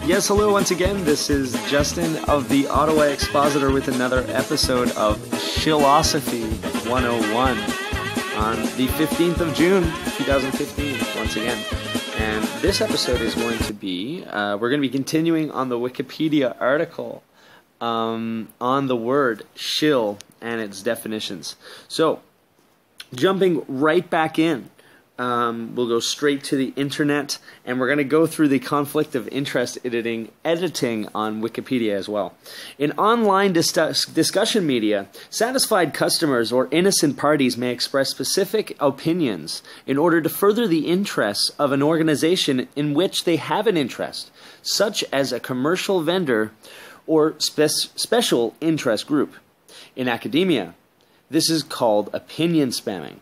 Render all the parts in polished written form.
Yes, hello once again. This is Justin of the Ottawa Expositor with another episode of Shillosophy 101 on the 15th of June, 2015, once again. And this episode is going to be, we're going to be continuing on the Wikipedia article on the word shill and its definitions. So, jumping right back in. We'll go straight to the internet, and we're going to go through the conflict of interest editing on Wikipedia as well. In online discussion media, satisfied customers or innocent parties may express specific opinions in order to further the interests of an organization in which they have an interest, such as a commercial vendor or special interest group. In academia, this is called opinion spamming.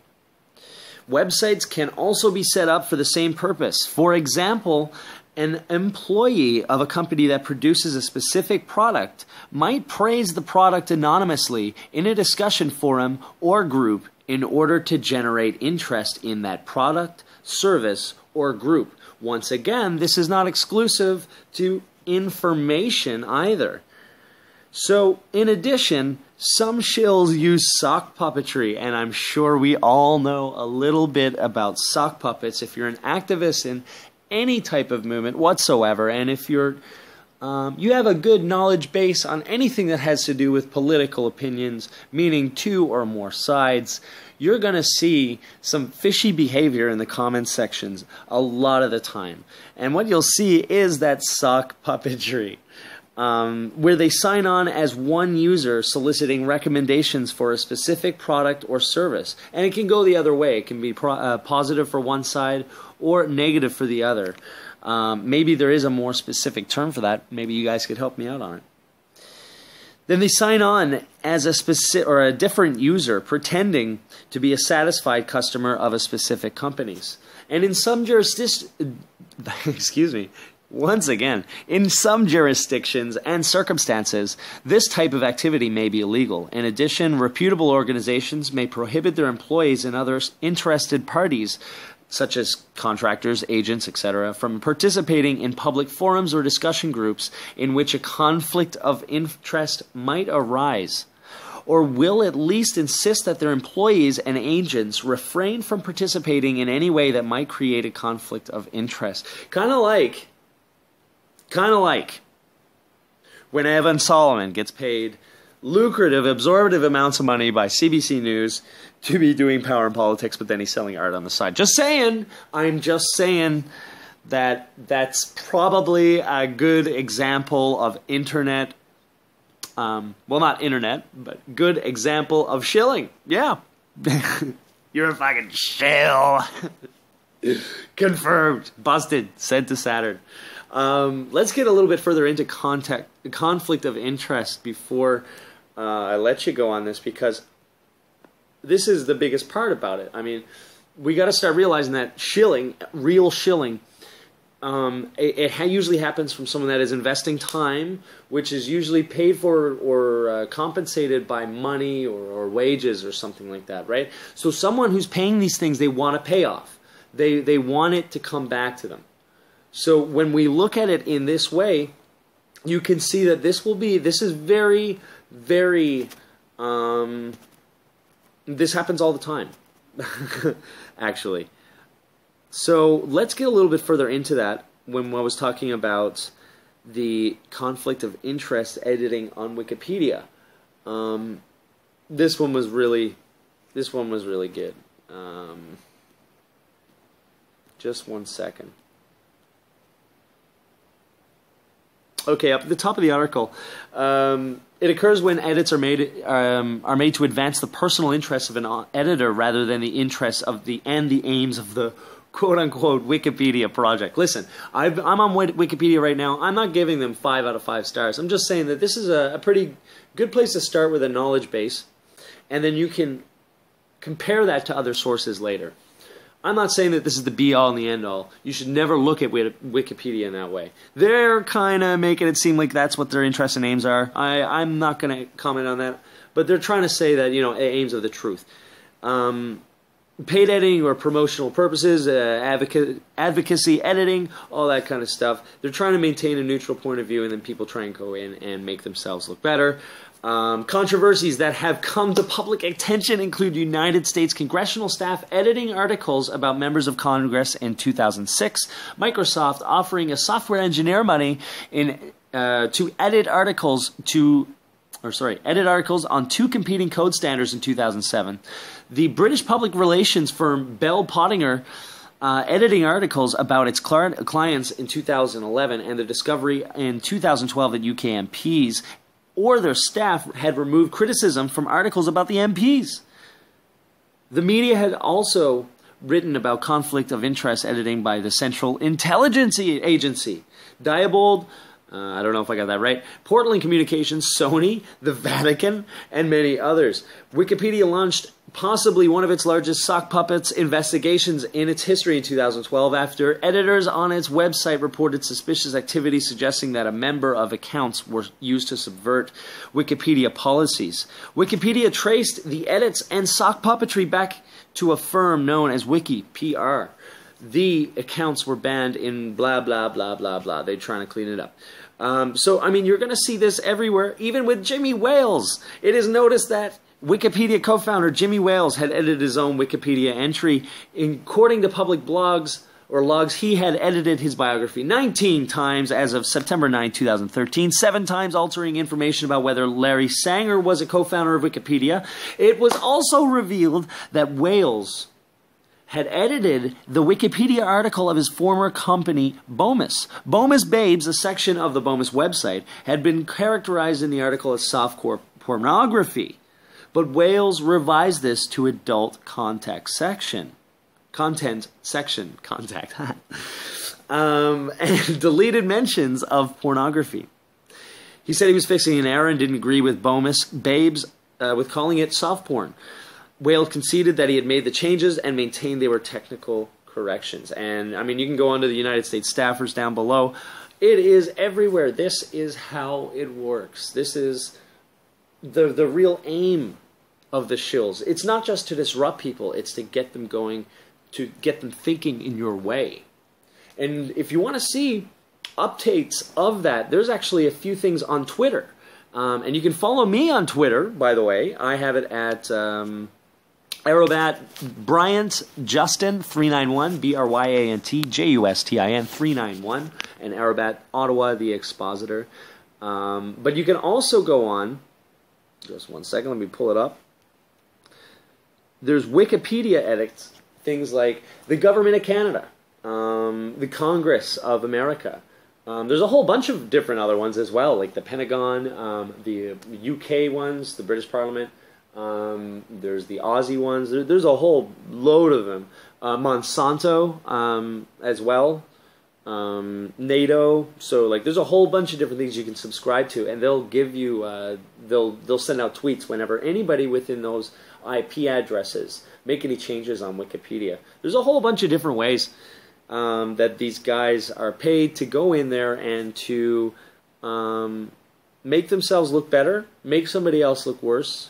Websites can also be set up for the same purpose. For example, an employee of a company that produces a specific product might praise the product anonymously in a discussion forum or group in order to generate interest in that product, service, or group. Once again, this is not exclusive to information either. So, in addition, some shills use sock puppetry, and I'm sure we all know a little bit about sock puppets if you're an activist in any type of movement whatsoever, and if you're you have a good knowledge base on anything that has to do with political opinions, meaning two or more sides, you're going to see some fishy behavior in the comments sections a lot of the time. And what you'll see is that sock puppetry. Where they sign on as one user soliciting recommendations for a specific product or service. And it can go the other way. It can be positive for one side or negative for the other. Maybe there is a more specific term for that. Maybe you guys could help me out on it. Then they sign on as a different user, pretending to be a satisfied customer of a specific company's. And in some Once again, in some jurisdictions and circumstances, this type of activity may be illegal. In addition, reputable organizations may prohibit their employees and other interested parties, such as contractors, agents, etc., from participating in public forums or discussion groups in which a conflict of interest might arise, or will at least insist that their employees and agents refrain from participating in any way that might create a conflict of interest. Kind of like when Evan Solomon gets paid lucrative, absorptive amounts of money by CBC News to be doing power and politics, but then he's selling art on the side. Just saying. I'm just saying that that's probably a good example of internet, well, not internet, but good example of shilling. Yeah. You're a fucking shill. Confirmed. Busted. Sent to Saturn. Let's get a little bit further into conflict of interest before I let you go on this, because this is the biggest part about it. I mean, we got to start realizing that shilling, real shilling, it usually happens from someone that is investing time, which is usually paid for or compensated by money or wages or something like that, right? So someone who's paying these things, they want a payoff. They want it to come back to them. So when we look at it in this way, you can see that this is very, very, this happens all the time, actually. So let's get a little bit further into that when I was talking about the conflict of interest editing on Wikipedia. This one was really good. Just one second. Okay, up at the top of the article, it occurs when edits are made to advance the personal interests of an editor rather than the interests of the aims of the quote-unquote Wikipedia project. Listen, I'm on Wikipedia right now. I'm not giving them 5 out of 5 stars. I'm just saying that this is a pretty good place to start with a knowledge base, and then you can compare that to other sources later. I'm not saying that this is the be-all and the end-all. You should never look at Wikipedia in that way. They're kind of making it seem like that's what their interests and aims are. I'm not going to comment on that. But they're trying to say that, you know, aims of the truth. paid editing or promotional purposes, advocacy editing, all that kind of stuff. They're trying to maintain a neutral point of view, and then people try and go in and make themselves look better. Controversies that have come to public attention include United States congressional staff editing articles about members of Congress in 2006, Microsoft offering a software engineer money to edit articles on 2 competing code standards in 2007. The British public relations firm Bell Pottinger editing articles about its clients in 2011, and the discovery in 2012 that UK MPs or their staff had removed criticism from articles about the MPs. The media had also written about conflict of interest editing by the Central Intelligence Agency, Diebold, I don't know if I got that right, Portland Communications, Sony, the Vatican, and many others. Wikipedia launched possibly one of its largest sock puppets investigations in its history in 2012 after editors on its website reported suspicious activity suggesting that a member of accounts were used to subvert Wikipedia policies. Wikipedia traced the edits and sock puppetry back to a firm known as Wiki, PR. The accounts were banned in blah, blah, blah, blah, blah. They're trying to clean it up. So, I mean, you're going to see this everywhere, even with Jimmy Wales. It is noticed that Wikipedia co-founder Jimmy Wales had edited his own Wikipedia entry. According to public blogs or logs, he had edited his biography 19 times as of September 9, 2013, 7 times altering information about whether Larry Sanger was a co-founder of Wikipedia. It was also revealed that Wales had edited the Wikipedia article of his former company, Bomis. Bomis Babes, a section of the Bomis website, had been characterized in the article as softcore pornography. But Wales revised this to adult content section. And deleted mentions of pornography. He said he was fixing an error and didn't agree with Bomis Babes with calling it soft porn. Wales conceded that he had made the changes and maintained they were technical corrections. And, I mean, you can go on to the United States staffers down below. It is everywhere. This is how it works. This is the real aim of the shills. It's not just to disrupt people. It's to get them going, to get them thinking in your way. And if you want to see updates of that, therethere's actually a few things on Twitter. And you can follow me on Twitter, by the way. I have it at Aerobat Bryant Justin 391, Bryant Justin 391, and Aerobat Ottawa the Expositor. But you can also go on, just one second, let me pull it up. There's Wikipedia edits, things like the Government of Canada, the Congress of America. There's a whole bunch of different other ones as well, like the Pentagon, the UK ones, the British Parliament. There's the Aussie ones. There's a whole load of them. Monsanto as well. NATO. So like, there's a whole bunch of different things you can subscribe to, and they'll give you. They'll send out tweets whenever anybody within those IP addresses make any changes on Wikipedia. There's a whole bunch of different ways that these guys are paid to go in there and to make themselves look better, make somebody else look worse.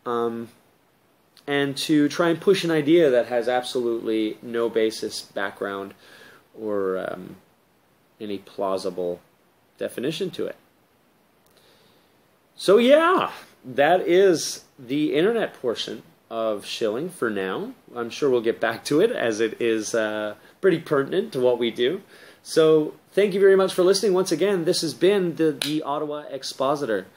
And to try and push an idea that has absolutely no basis, background, or any plausible definition to it. So yeah, that is the internet portion of shilling for now. I'm sure we'll get back to it, as it is pretty pertinent to what we do. So thank you very much for listening. Once again, this has been the Ottawa Expositor.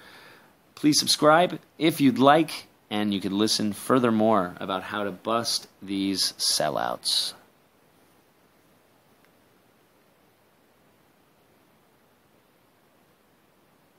Please subscribe if you'd like, and you can listen furthermore about how to bust these sellouts.